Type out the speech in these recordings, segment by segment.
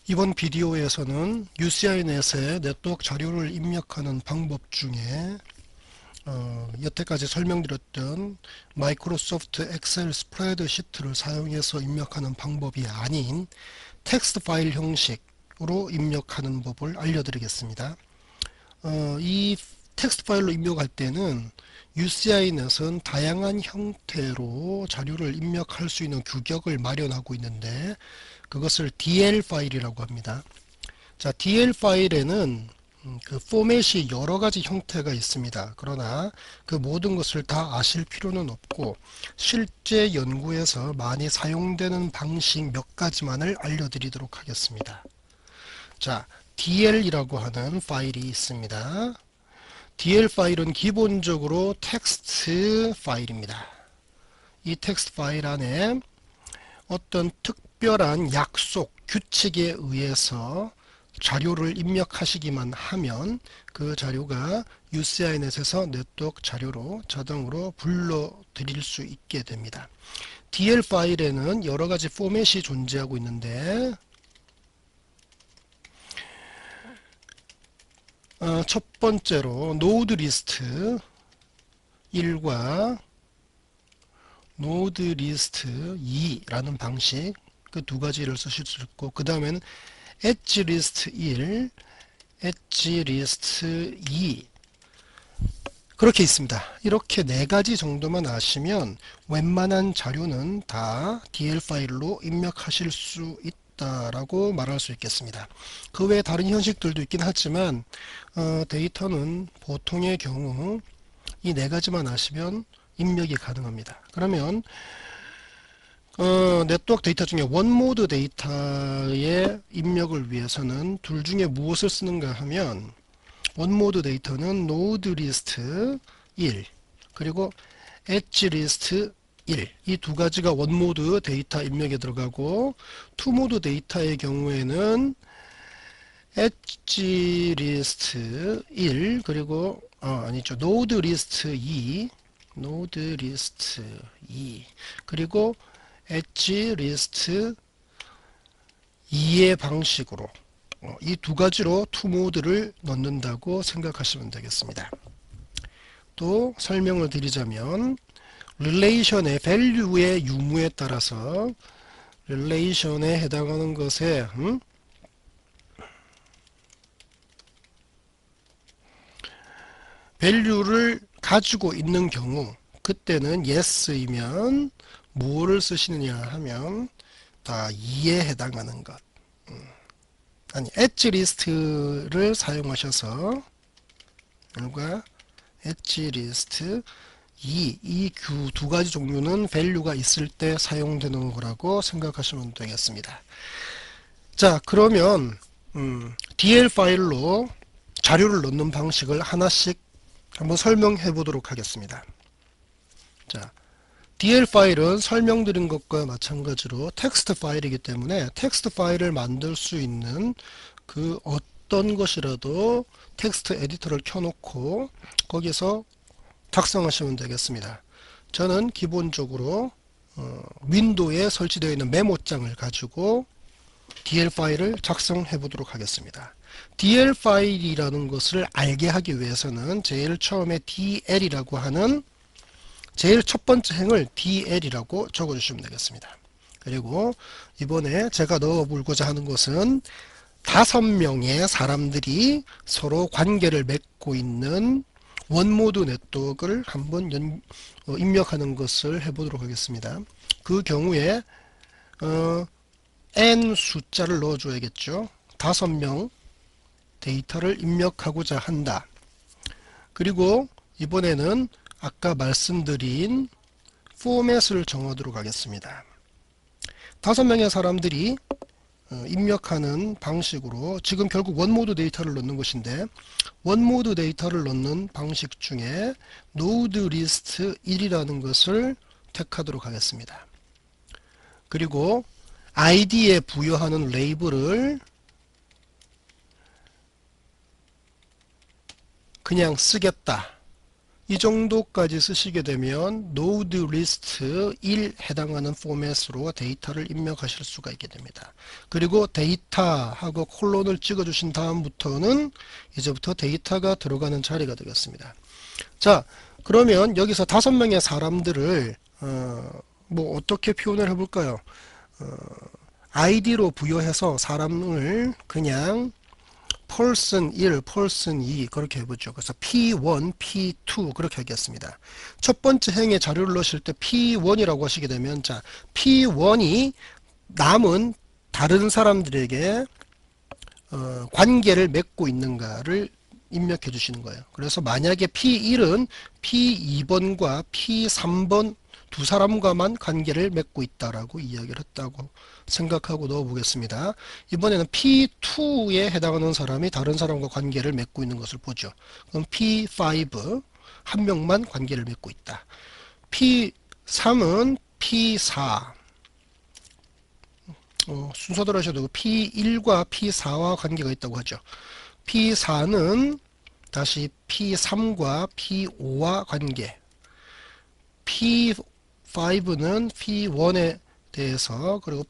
이번 비디오에서는 UCINet에 네트워크 자료를 입력하는 방법 중에 여태까지 설명드렸던 마이크로소프트 엑셀 스프레드시트를 사용해서 입력하는 방법이 아닌 텍스트 파일 형식으로 입력하는 법을 알려드리겠습니다. 이 텍스트 파일로 입력할 때는 UCINet은 다양한 형태로 자료를 입력할 수 있는 규격을 마련하고 있는데 그것을 DL 파일이라고 합니다. 자, DL 파일에는 그 포맷이 여러 가지 형태가 있습니다. 그러나 그 모든 것을 다 아실 필요는 없고 실제 연구에서 많이 사용되는 방식 몇 가지만을 알려드리도록 하겠습니다. 자, DL이라고 하는 파일이 있습니다. DL 파일은 기본적으로 텍스트 파일입니다. 이 텍스트 파일 안에 어떤 특별한 약속, 규칙에 의해서 자료를 입력하시기만 하면 그 자료가 UCINet에서 네트워크 자료로 자동으로 불러들일 수 있게 됩니다. DL 파일에는 여러 가지 포맷이 존재하고 있는데 첫 번째로 노드 리스트 1과 노드 리스트 2라는 방식 그 두 가지를 쓰실 수 있고 그 다음에는 엣지 리스트 1, 엣지 리스트 2 그렇게 있습니다. 이렇게 네 가지 정도만 아시면 웬만한 자료는 다 DL 파일로 입력하실 수 있다라고 말할 수 있겠습니다. 그 외에 다른 형식들도 있긴 하지만 데이터는 보통의 경우 이 네 가지만 아시면 입력이 가능합니다. 그러면 네트워크 데이터 중에 원모드 데이터의 입력을 위해서는 둘 중에 무엇을 쓰는가 하면 원모드 데이터는 노드 리스트 1 그리고 엣지 리스트 1 이 두 가지가 원모드 데이터 입력에 들어가고 투모드 데이터의 경우에는 엣지 리스트 1 그리고 아니죠 노드 리스트 2 노드 리스트 2 그리고 엣지 리스트 2의 방식으로 이 두 가지로 투모드를 넣는다고 생각하시면 되겠습니다. 또 설명을 드리자면 릴레이션의 value의 유무에 따라서 릴레이션에 해당하는 것에 value를 가지고 있는 경우 그때는 yes이면 뭐를 쓰시느냐 하면 다 2에 해당하는 것 아니 엣지 리스트를 사용하셔서 결과 엣지 리스트 이 두 가지 종류는 value가 있을 때 사용되는 거라고 생각하시면 되겠습니다. 자, 그러면 DL 파일로 자료를 넣는 방식을 하나씩 한번 설명해 보도록 하겠습니다. 자, DL 파일은 설명드린 것과 마찬가지로 텍스트 파일이기 때문에 텍스트 파일을 만들 수 있는 그 어떤 것이라도 텍스트 에디터를 켜놓고 거기서 작성하시면 되겠습니다. 저는 기본적으로 윈도우에 설치되어 있는 메모장을 가지고 DL 파일을 작성해 보도록 하겠습니다. DL 파일이라는 것을 알게 하기 위해서는 제일 처음에 DL이라고 하는 제일 첫 번째 행을 DL이라고 적어주시면 되겠습니다. 그리고 이번에 제가 넣어보고자 하는 것은 5명의 사람들이 서로 관계를 맺고 있는 원모드 네트워크를 한번 입력하는 것을 해보도록 하겠습니다. 그 경우에 n 숫자를 넣어줘야겠죠. 5명 데이터를 입력하고자 한다. 그리고 이번에는 아까 말씀드린 포맷을 정하도록 하겠습니다. 5명의 사람들이 입력하는 방식으로 지금 결국 원모드 데이터를 넣는 것인데 원모드 데이터를 넣는 방식 중에 노드 리스트 1이라는 것을 택하도록 하겠습니다. 그리고 id에 부여하는 레이블을 그냥 쓰겠다. 이 정도까지 쓰시게 되면 node list 1 해당하는 포맷으로 데이터를 입력하실 수가 있게 됩니다. 그리고 데이터하고 콜론을 찍어 주신 다음부터는 이제부터 데이터가 들어가는 자리가 되겠습니다. 자, 그러면 여기서 5명의 사람들을 뭐 어떻게 표현을 해볼까요? 아이디로 부여해서 사람을 그냥 person 1, person 2 그렇게 해보죠. 그래서 P1, P2 그렇게 하겠습니다. 첫 번째 행에 자료를 넣으실 때 P1이라고 하시게 되면 자 P1이 남은 다른 사람들에게 관계를 맺고 있는가를 입력해 주시는 거예요. 그래서 만약에 P1은 P2번과 P3번 두 사람과만 관계를 맺고 있다라고 이야기를 했다고 생각하고 넣어 보겠습니다. 이번에는 P2에 해당하는 사람이 다른 사람과 관계를 맺고 있는 것을 보죠. 그럼 P5 한 명만 관계를 맺고 있다. P3은 P4 순서대로 하셔도 P1과 P4와 관계가 있다고 하죠. P4는 다시 P3과 P5와 관계, P5는 P1에 대해서 그리고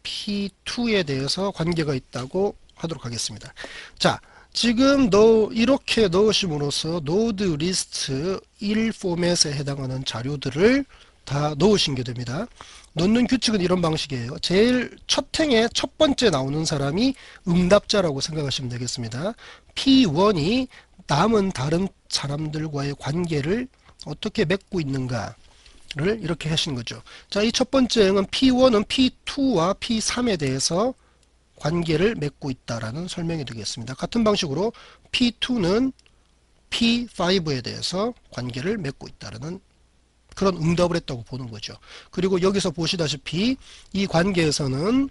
P2에 대해서 관계가 있다고 하도록 하겠습니다. 자, 지금 이렇게 넣으심으로써 node list 1 포맷에 해당하는 자료들을 다 넣으신 게 됩니다. 넣는 규칙은 이런 방식이에요. 제일 첫 행에 첫 번째 나오는 사람이 응답자라고 생각하시면 되겠습니다. P1이 남은 다른 사람들과의 관계를 어떻게 맺고 있는가를 이렇게 하신 거죠. 자, 이 첫 번째 행은 P1은 P2와 P3에 대해서 관계를 맺고 있다라는 설명이 되겠습니다. 같은 방식으로 P2는 P5에 대해서 관계를 맺고 있다라는 그런 응답을 했다고 보는 거죠. 그리고 여기서 보시다시피 이 관계에서는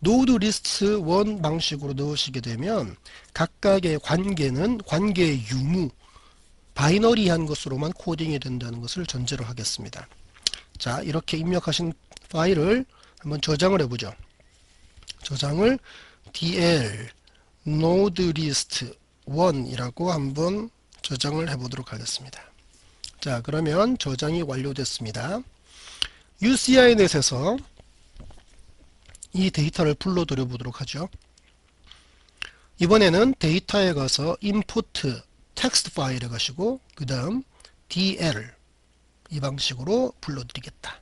node list 1 방식으로 넣으시게 되면 각각의 관계는 관계의 유무, 바이너리한 것으로만 코딩이 된다는 것을 전제로 하겠습니다. 자, 이렇게 입력하신 파일을 한번 저장을 해보죠. 저장을 dl node list 1이라고 한번 저장을 해보도록 하겠습니다. 자, 그러면 저장이 완료됐습니다. UCINet에서 이 데이터를 불러들여 보도록 하죠. 이번에는 데이터에 가서 input 텍스트 파일에 가시고 그 다음 dl 이 방식으로 불러드리겠다.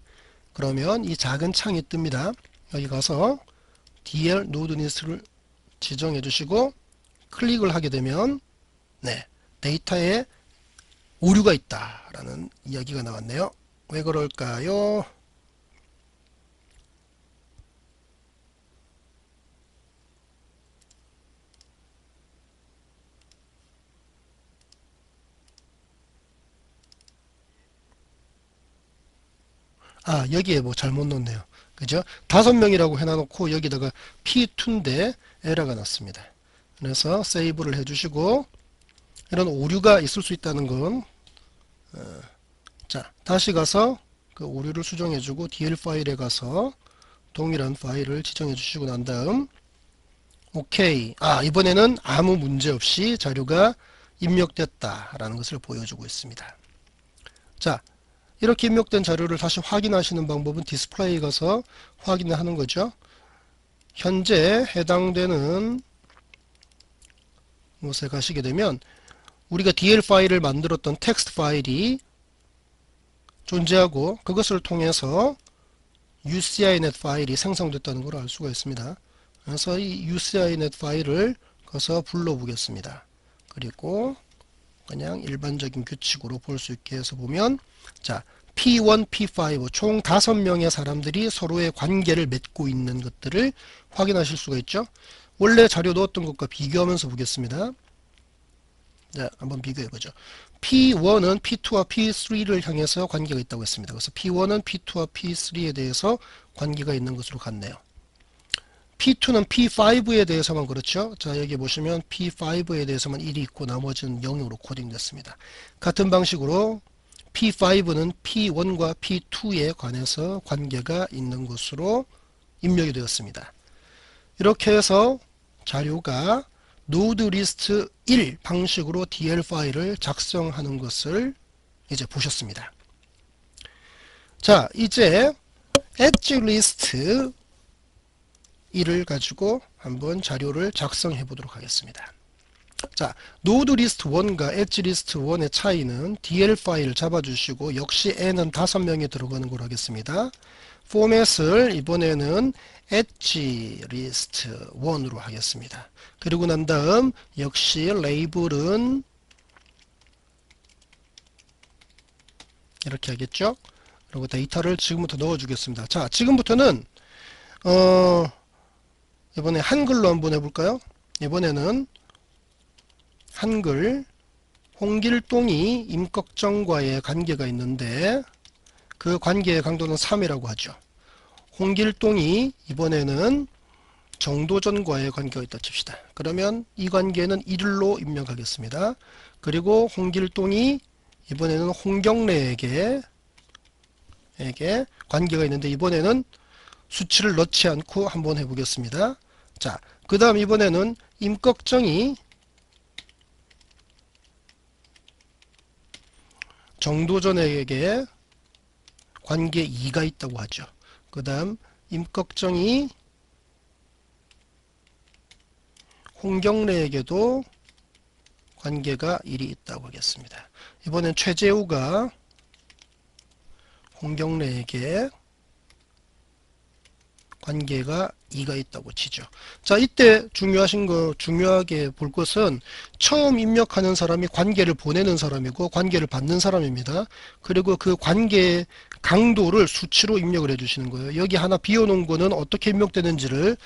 그러면 이 작은 창이 뜹니다. 여기 가서 dl node list를 지정해 주시고 클릭을 하게 되면 네, 데이터에 오류가 있다라는 이야기가 나왔네요. 왜 그럴까요? 아, 여기에 뭐 잘못 넣었네요. 그죠? 5명이라고 해놔놓고 여기다가 P2인데 에러가 났습니다. 그래서 세이브를 해주시고 이런 오류가 있을 수 있다는 건 자, 다시 가서 그 오류를 수정해주고 DL 파일에 가서 동일한 파일을 지정해 주시고 난 다음 오케이. 아, 이번에는 아무 문제 없이 자료가 입력됐다라는 것을 보여주고 있습니다. 자, 이렇게 입력된 자료를 다시 확인하시는 방법은 디스플레이 가서 확인을 하는 거죠. 현재 해당되는 곳에 가시게 되면 우리가 DL 파일을 만들었던 텍스트 파일이 존재하고 그것을 통해서 UCINet 파일이 생성됐다는 걸 알 수가 있습니다. 그래서 이 UCINet 파일을 가서 불러보겠습니다. 그리고 그냥 일반적인 규칙으로 볼 수 있게 해서 보면 자, P1, P5 총 5명의 사람들이 서로의 관계를 맺고 있는 것들을 확인하실 수가 있죠. 원래 자료 넣었던 것과 비교하면서 보겠습니다. 자, 한번 비교해보죠. P1은 P2와 P3를 향해서 관계가 있다고 했습니다. 그래서 P1은 P2와 P3에 대해서 관계가 있는 것으로 같네요. P2는 P5에 대해서만 그렇죠. 자, 여기 보시면 P5에 대해서만 1이 있고 나머지는 0으로 코딩됐습니다. 같은 방식으로 P5는 P1과 P2에 관해서 관계가 있는 것으로 입력이 되었습니다. 이렇게 해서 자료가 node list 1 방식으로 DL 파일을 작성하는 것을 이제 보셨습니다. 자, 이제 엣지 리스트 1을 가지고 한번 자료를 작성해 보도록 하겠습니다. 자, node list 1과 엣지 리스트 1의 차이는 DL 파일을 잡아주시고 역시 n은 5명이 들어가는 걸로 하겠습니다. 포맷을 이번에는 엣지 리스트 1으로 하겠습니다. 그리고 난 다음 역시 레이블은 이렇게 하겠죠. 그리고 데이터를 지금부터 넣어주겠습니다. 자, 지금부터는 이번에 한글로 한번 해볼까요? 이번에는 한글 홍길동이 임꺽정과의 관계가 있는데 그 관계의 강도는 3이라고 하죠. 홍길동이 이번에는 정도전과의 관계가 있다 칩시다. 그러면 이 관계는 1로 입력하겠습니다. 그리고 홍길동이 이번에는 홍경래에게 관계가 있는데 이번에는 수치를 넣지 않고 한번 해보겠습니다. 자, 그 다음 이번에는 임꺽정이 정도전에게 관계 2가 있다고 하죠. 그 다음 임꺽정이 홍경래에게도 관계가 1이 있다고 하겠습니다. 이번엔 최재우가 홍경래에게 관계가 2가 있다고 치죠. 자, 이때 중요하게 볼 것은 처음 입력하는 사람이 관계를 보내는 사람이고 관계를 받는 사람입니다. 그리고 그 관계의 강도를 수치로 입력을 해주시는 거예요. 여기 하나 비워놓은 거는 어떻게 입력되는지를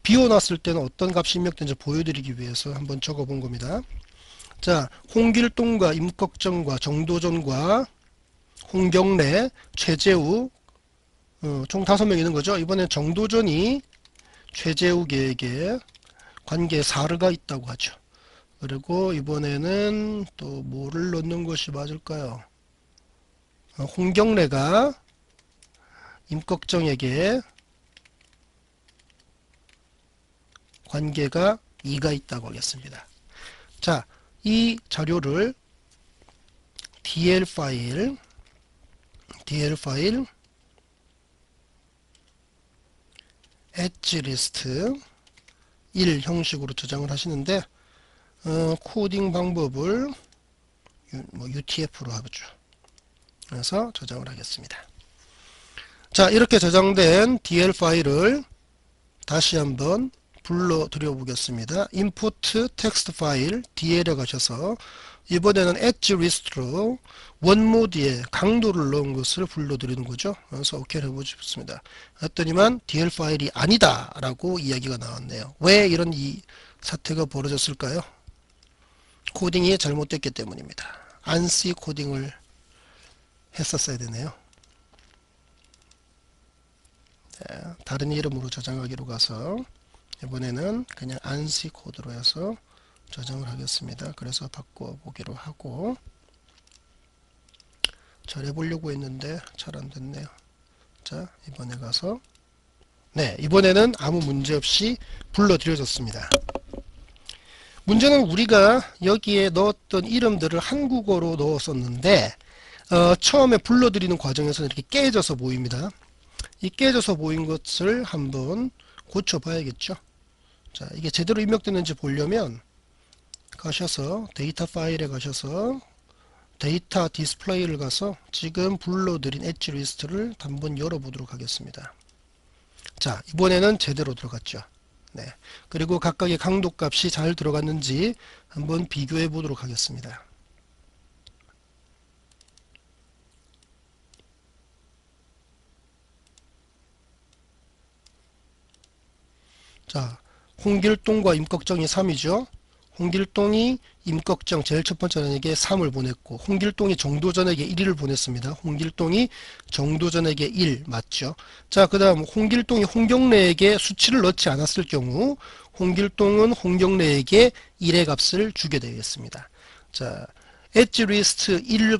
비워놨을 때는 어떤 값이 입력되는지 보여드리기 위해서 한번 적어본 겁니다. 자, 홍길동과 임꺽정과 정도전과 홍경래, 최재우 총 5명 있는 거죠. 이번엔 정도전이 최재욱에게 관계 4가 있다고 하죠. 그리고 이번에는 또 뭐를 넣는 것이 맞을까요? 홍경래가 임꺽정에게 관계가 2가 있다고 하겠습니다. 자, 이 자료를 DL 파일 엣지 리스트 1 형식으로 저장을 하시는데 코딩 방법을 UTF로 하죠. 그래서 저장을 하겠습니다. 자, 이렇게 저장된 DL 파일을 다시 한번 불러드려 보겠습니다. input text 파일 DL에 가셔서 이번에는 엣지 리스트로 원모드에 강도를 넣은 것을 불러드리는 거죠. 그래서 OK 해보겠습니다. 했더니만 DL 파일이 아니다 라고 이야기가 나왔네요. 왜 이런 사태가 벌어졌을까요? 코딩이 잘못됐기 때문입니다. ANSI 코딩을 했었어야 되네요. 네, 다른 이름으로 저장하기로 가서 이번에는 그냥 ANSI 코드로 해서 저장을 하겠습니다. 그래서 바꿔보기로 하고 잘 해보려고 했는데 잘 안됐네요. 자, 이번에 가서 네, 이번에는 아무 문제 없이 불러드려졌습니다. 문제는 우리가 여기에 넣었던 이름들을 한국어로 넣었었는데 처음에 불러드리는 과정에서는 이렇게 깨져서 보입니다. 이 깨져서 보인 것을 한번 고쳐봐야겠죠. 자, 이게 제대로 입력되는지 보려면 가셔서 데이터 파일에 가셔서 데이터 디스플레이를 가서 지금 불러드린 엣지 리스트를 한번 열어보도록 하겠습니다. 자, 이번에는 제대로 들어갔죠. 네. 그리고 각각의 강도 값이 잘 들어갔는지 한번 비교해 보도록 하겠습니다. 자, 홍길동과 임꺽정이 3이죠. 홍길동이 임꺽정 제일 첫 번째 전에게 3을 보냈고 홍길동이 정도전에게 1을 보냈습니다. 홍길동이 정도전에게 1 맞죠. 자, 그 다음 홍길동이 홍경래에게 수치를 넣지 않았을 경우 홍길동은 홍경래에게 1의 값을 주게 되겠습니다. 자, 엣지 리스트 1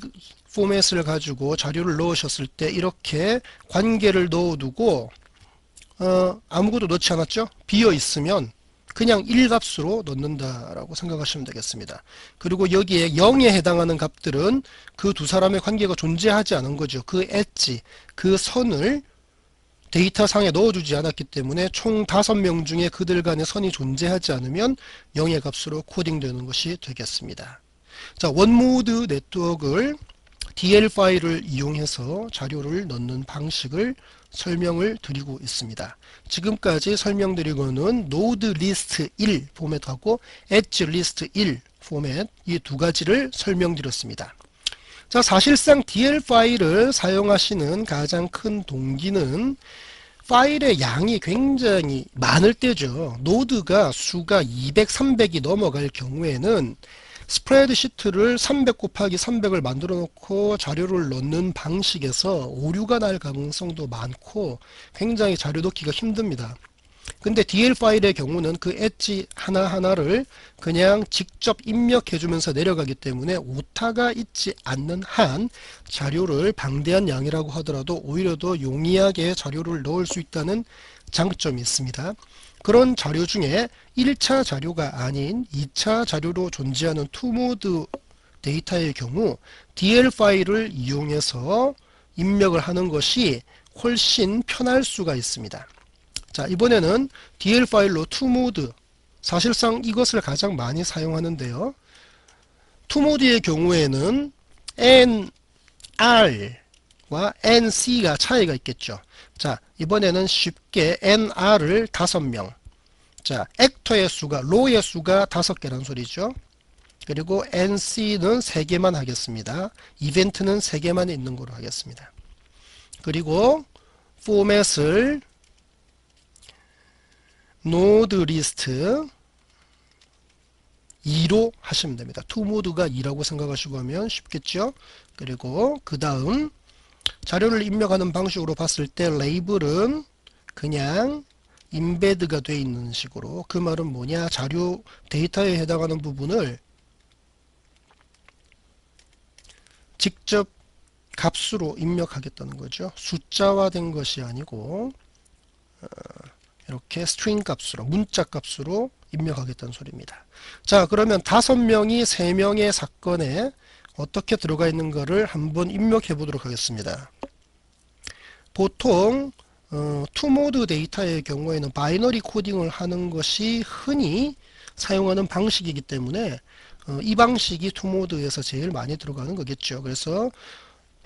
포맷을 가지고 자료를 넣으셨을 때 이렇게 관계를 넣어두고 아무것도 넣지 않았죠. 비어 있으면 그냥 1값으로 넣는다라고 생각하시면 되겠습니다. 그리고 여기에 0에 해당하는 값들은 그 두 사람의 관계가 존재하지 않은 거죠. 그 엣지, 그 선을 데이터상에 넣어주지 않았기 때문에 총 5명 중에 그들 간의 선이 존재하지 않으면 0의 값으로 코딩되는 것이 되겠습니다. 자, 원모드 네트워크를 DL 파일을 이용해서 자료를 넣는 방식을 설명을 드리고 있습니다. 지금까지 설명드리고는 노드 리스트 1 포맷하고 엣지 리스트 1 포맷 이 두 가지를 설명드렸습니다. 자, 사실상 DL 파일을 사용하시는 가장 큰 동기는 파일의 양이 굉장히 많을 때죠. 노드가 수가 200, 300이 넘어갈 경우에는 스프레드시트를 300 곱하기 300을 만들어 놓고 자료를 넣는 방식에서 오류가 날 가능성도 많고 굉장히 자료 넣기가 힘듭니다. 근데 DL 파일의 경우는 그 엣지 하나하나를 그냥 직접 입력해 주면서 내려가기 때문에 오타가 있지 않는 한 자료를 방대한 양이라고 하더라도 오히려 더 용이하게 자료를 넣을 수 있다는 장점이 있습니다. 그런 자료 중에 1차 자료가 아닌 2차 자료로 존재하는 투모드 데이터의 경우 DL 파일을 이용해서 입력을 하는 것이 훨씬 편할 수가 있습니다. 자, 이번에는 DL 파일로 투모드, 사실상 이것을 가장 많이 사용하는데요. 투모드의 경우에는 NR과 NC가 차이가 있겠죠. 자, 이번에는 쉽게 NR을 5명, 자, 액터의 수가, 로의 수가 5개란 소리죠. 그리고 NC는 3개만 하겠습니다. 이벤트는 3개만 있는 거로 하겠습니다. 그리고 포맷을 노드 리스트 2로 하시면 됩니다. 투모드가 2라고 생각하시고 하면 쉽겠죠. 그리고 그 다음 자료를 입력하는 방식으로 봤을 때 레이블은 그냥 임베드가 되어 있는 식으로, 그 말은 뭐냐, 자료 데이터에 해당하는 부분을 직접 값으로 입력하겠다는 거죠. 숫자화된 것이 아니고 이렇게 스트링 값으로, 문자 값으로 입력하겠다는 소리입니다. 자, 그러면 5명이 3명의 사건에 어떻게 들어가 있는가를 한번 입력해 보도록 하겠습니다. 보통 투모드 데이터의 경우에는 바이너리 코딩을 하는 것이 흔히 사용하는 방식이기 때문에 이 방식이 투모드에서 제일 많이 들어가는 거겠죠. 그래서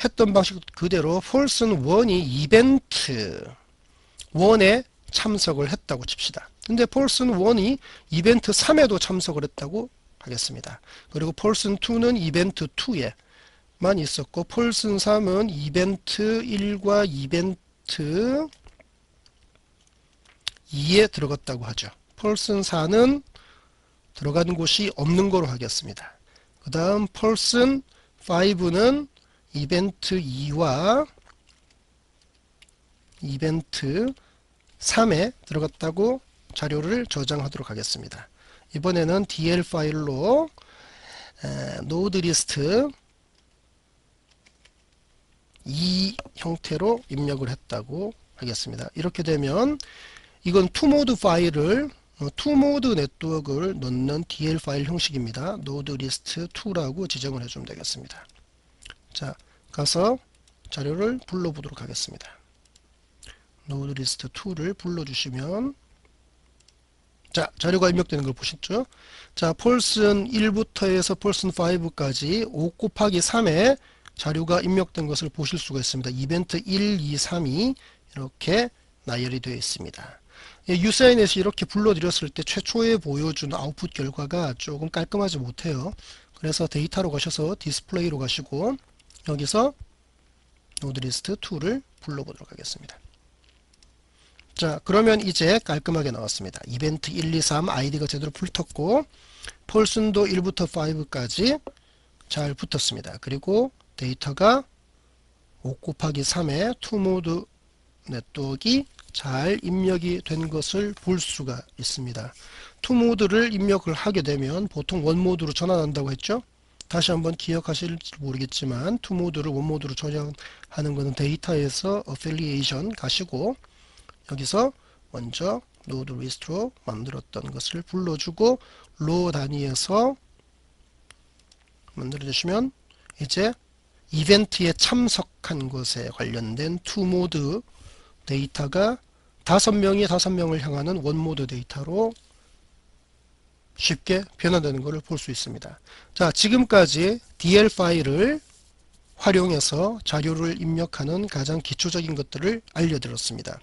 했던 방식 그대로 person 1이 이벤트 1에 참석을 했다고 칩시다. 근데 person 1이 이벤트 3에도 참석을 했다고 하겠습니다. 그리고 person 2는 이벤트 2에만 있었고 person 3은 이벤트 1과 이벤트 2에 들어갔다고 하죠. person 4는 들어간 곳이 없는 거로 하겠습니다. 그 다음 person 5는 이벤트 2와 이벤트 3에 들어갔다고 자료를 저장하도록 하겠습니다. 이번에는 DL 파일로 노드 리스트 2 형태로 입력을 했다고 하겠습니다. 이렇게 되면 이건 투모드 파일을 투모드 네트워크를 넣는 DL 파일 형식입니다. 노드 리스트 2라고 지정을 해주면 되겠습니다. 자, 가서 자료를 불러보도록 하겠습니다. 노드 리스트 2를 불러주시면, 자, 자료가 입력되는 걸 보셨죠? 자, person 1부터 해서 person 5까지 5 곱하기 3에 자료가 입력된 것을 보실 수가 있습니다. 이벤트 1, 2, 3이 이렇게 나열이 되어 있습니다. 유사인에서 이렇게 불러드렸을 때 최초에 보여준 아웃풋 결과가 조금 깔끔하지 못해요. 그래서 데이터로 가셔서 디스플레이로 가시고 여기서 노드 리스트 2를 불러보도록 하겠습니다. 자, 그러면 이제 깔끔하게 나왔습니다. 이벤트 1, 2, 3 아이디가 제대로 붙었고 person도 1부터 5까지 잘 붙었습니다. 그리고 데이터가 5 곱하기 3의 투모드 네트워크가 잘 입력이 된 것을 볼 수가 있습니다. 투모드를 입력을 하게 되면 보통 원모드로 전환한다고 했죠. 다시 한번 기억하실지 모르겠지만 투모드를 원모드로 전환하는 것은 데이터에서 어필리에이션 가시고 여기서 먼저 노드 리스트로 만들었던 것을 불러주고 로 단위에서 만들어주시면 이제 이벤트에 참석한 것에 관련된 투모드 데이터가 5명이 5명을 향하는 원모드 데이터로 쉽게 변화되는 것을 볼 수 있습니다. 자, 지금까지 DL 파일을 활용해서 자료를 입력하는 가장 기초적인 것들을 알려드렸습니다.